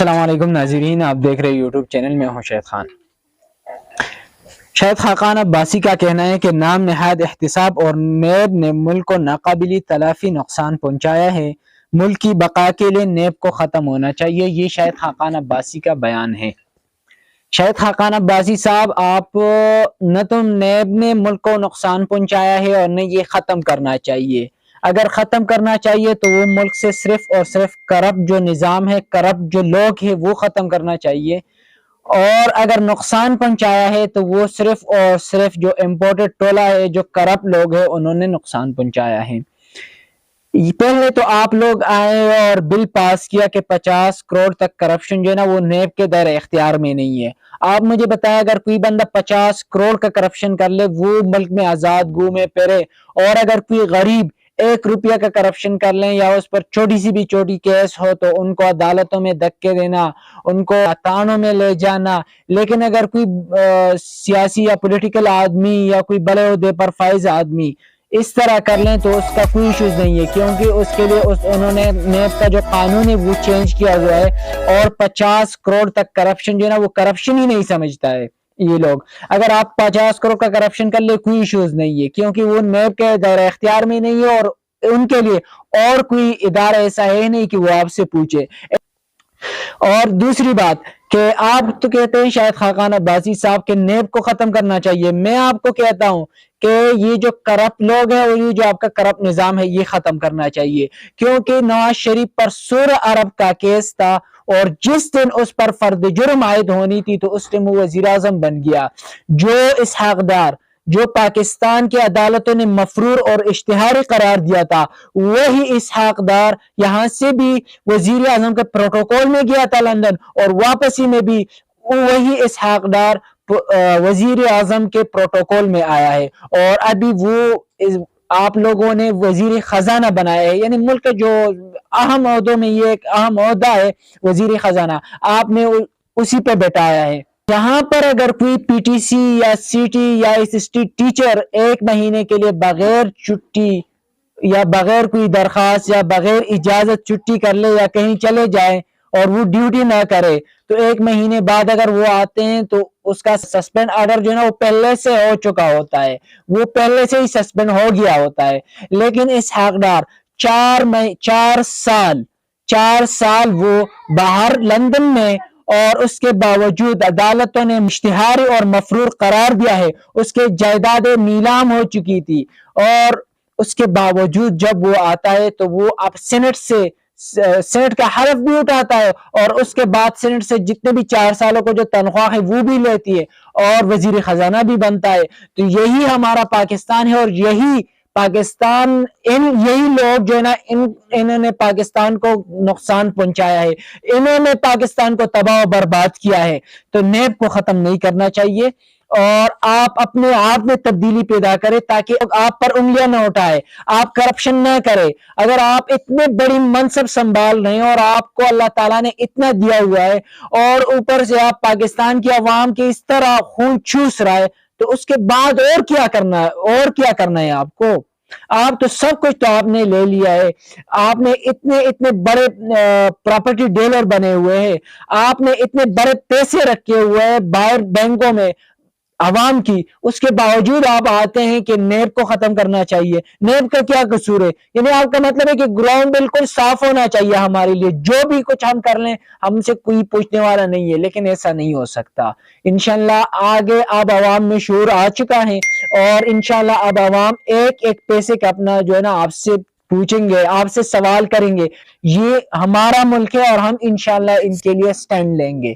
السلام علیکم ناظرین، آپ دیکھ رہے یوٹیوب چینل میں ہوں شاہد خان۔ شاہد خاقان عباسی کا کہنا ہے کہ نام نہاد احتساب اور نیب نے ملک کو ناقابل تلافی نقصان پہنچایا ہے، ملک کی بقا کے لیے نیب کو ختم ہونا چاہیے۔ یہ شاہد خاقان عباسی کا بیان ہے۔ شاہد خاقان عباسی صاحب، آپ نہ تو نیب نے ملک کو نقصان پہنچایا ہے اور نہ یہ ختم کرنا چاہیے۔ اگر ختم کرنا چاہیے تو وہ ملک سے صرف اور صرف کرپٹ جو نظام ہے، کرپٹ جو لوگ ہیں، وہ ختم کرنا چاہیے۔ اور اگر نقصان پہنچایا ہے تو وہ صرف اور صرف جو امپورٹڈ ٹولہ ہے، جو کرپٹ لوگ ہیں، انہوں نے نقصان پہنچایا ہے۔ پہلے تو آپ لوگ آئے اور بل پاس کیا کہ 50 کروڑ تک کرپشن جو ہے نا وہ نیب کے دائرہ اختیار میں نہیں ہے۔ آپ مجھے بتائیں، اگر کوئی بندہ 50 کروڑ کا کرپشن کر لے، وہ ملک میں آزاد گھومے پھرے، اور اگر کوئی غریب 1 روپیہ کا کرپشن کر لیں یا اس پر چھوٹی سی بھی چھوٹی کیس ہو تو ان کو عدالتوں میں دھکے دینا، ان کو تانوں میں لے جانا۔ لیکن اگر کوئی سیاسی یا پولیٹیکل آدمی یا کوئی بڑے عہدے پر فائز آدمی اس طرح کر لیں تو اس کا کوئی ایشوز نہیں ہے، کیونکہ اس کے لیے انہوں نے نیب کا جو قانون ہے وہ چینج کیا ہوا ہے۔ اور 50 کروڑ تک کرپشن جو ہے نا وہ کرپشن ہی نہیں سمجھتا ہے یہ لوگ۔ اگر آپ 50 کروڑ کا کرپشن کر لے کوئی ایشوز نہیں ہے، کیونکہ وہ نیب کے دائرہ اختیار میں نہیں ہے، اور ان کے لیے اور کوئی ادارہ ایسا ہے نہیں کہ وہ آپ سے پوچھے۔ اور دوسری بات کہ آپ تو کہتے ہیں شاہد خاقان عباسی صاحب کے نیب کو ختم کرنا چاہیے، میں آپ کو کہتا ہوں کہ یہ جو کرپٹ لوگ ہیں اور یہ جو آپ کا کرپٹ نظام ہے یہ ختم کرنا چاہیے، کیونکہ نواز شریف پر 16 ارب کا کیس تھا، اور جس دن اس پر فرد جرم عائد ہونی تھی تو اس دن وہ وزیر اعظم بن گیا۔ جو اسحاق ڈار جو پاکستان کی عدالتوں نے مفرور اور اشتہاری قرار دیا تھا، وہی اسحاق ڈار یہاں سے بھی وزیر اعظم کے پروٹوکول میں گیا تھا لندن، اور واپسی میں بھی وہی اسحاق ڈار وزیر اعظم کے پروٹوکول میں آیا ہے، اور ابھی وہ آپ لوگوں نے وزیر خزانہ بنایا ہے، یعنی ملک کے جو اہم عہدوں میں یہ ایک اہم عہدہ ہے وزیر خزانہ، آپ نے اسی پہ بٹھایا ہے۔ یہاں پر اگر کوئی پی ٹی سی یا سی ٹی یا ایس ٹی ٹیچر 1 مہینے کے لیے بغیر چھٹی یا بغیر کوئی درخواست یا بغیر اجازت چھٹی کر لے یا کہیں چلے جائے اور وہ ڈیوٹی نہ کرے، تو 1 مہینے بعد اگر وہ آتے ہیں تو اس کا سسپینڈ آرڈر جو ہے نا وہ پہلے سے ہو چکا ہوتا ہے، وہ پہلے سے ہی سسپینڈ ہو گیا ہوتا ہے۔ لیکن اسحاق ڈار 4 سال وہ باہر لندن میں، اور اس کے باوجود عدالتوں نے اشتہاری اور مفرور قرار دیا ہے، اس کے جائیدادیں نیلام ہو چکی تھی، اور اس کے باوجود جب وہ آتا ہے تو وہ اب سینٹ کا حلف بھی اٹھاتا ہے، اور اس کے بعد سینٹ سے جتنے بھی 4 سالوں کو جو تنخواہ ہے وہ بھی لیتی ہے، اور وزیر خزانہ بھی بنتا ہے۔ تو یہی ہمارا پاکستان ہے، اور یہی پاکستان یہی لوگ جو ہے نا انہوں نے پاکستان کو نقصان پہنچایا ہے، انہوں نے پاکستان کو تباہ و برباد کیا ہے۔ تو نیب کو ختم نہیں کرنا چاہیے، اور آپ اپنے آپ میں تبدیلی پیدا کریں تاکہ آپ پر انگلیاں نہ اٹھائے، آپ کرپشن نہ کریں۔ اگر آپ اتنے بڑی منصب سنبھال رہے ہیں اور آپ کو اللہ تعالیٰ نے اتنا دیا ہوا ہے، اور اوپر سے آپ پاکستان کی عوام کے اس طرح خون چوس رہا ہے، تو اس کے بعد اور کیا کرنا ہے آپ کو؟ آپ تو سب کچھ تو آپ نے لے لیا ہے، آپ نے اتنے بڑے پراپرٹی ڈیلر بنے ہوئے ہیں، آپ نے اتنے بڑے پیسے رکھے ہوئے ہیں باہر بینکوں میں عوام کی، اس کے باوجود آپ آتے ہیں کہ نیب کو ختم کرنا چاہیے۔ نیب کا کیا قصور ہے؟ یعنی آپ کا مطلب ہے کہ گراؤنڈ بالکل صاف ہونا چاہیے ہمارے لیے، جو بھی کچھ ہم کر لیں ہم سے کوئی پوچھنے والا نہیں ہے، لیکن ایسا نہیں ہو سکتا۔ انشاءاللہ آگے اب عوام میں شعور آ چکا ہے، اور انشاءاللہ اب عوام ایک پیسے کا اپنا جو ہے نا آپ سے پوچھیں گے، آپ سے سوال کریں گے۔ یہ ہمارا ملک ہے اور ہم انشاءاللہ ان کے لیے سٹینڈ لیں گے۔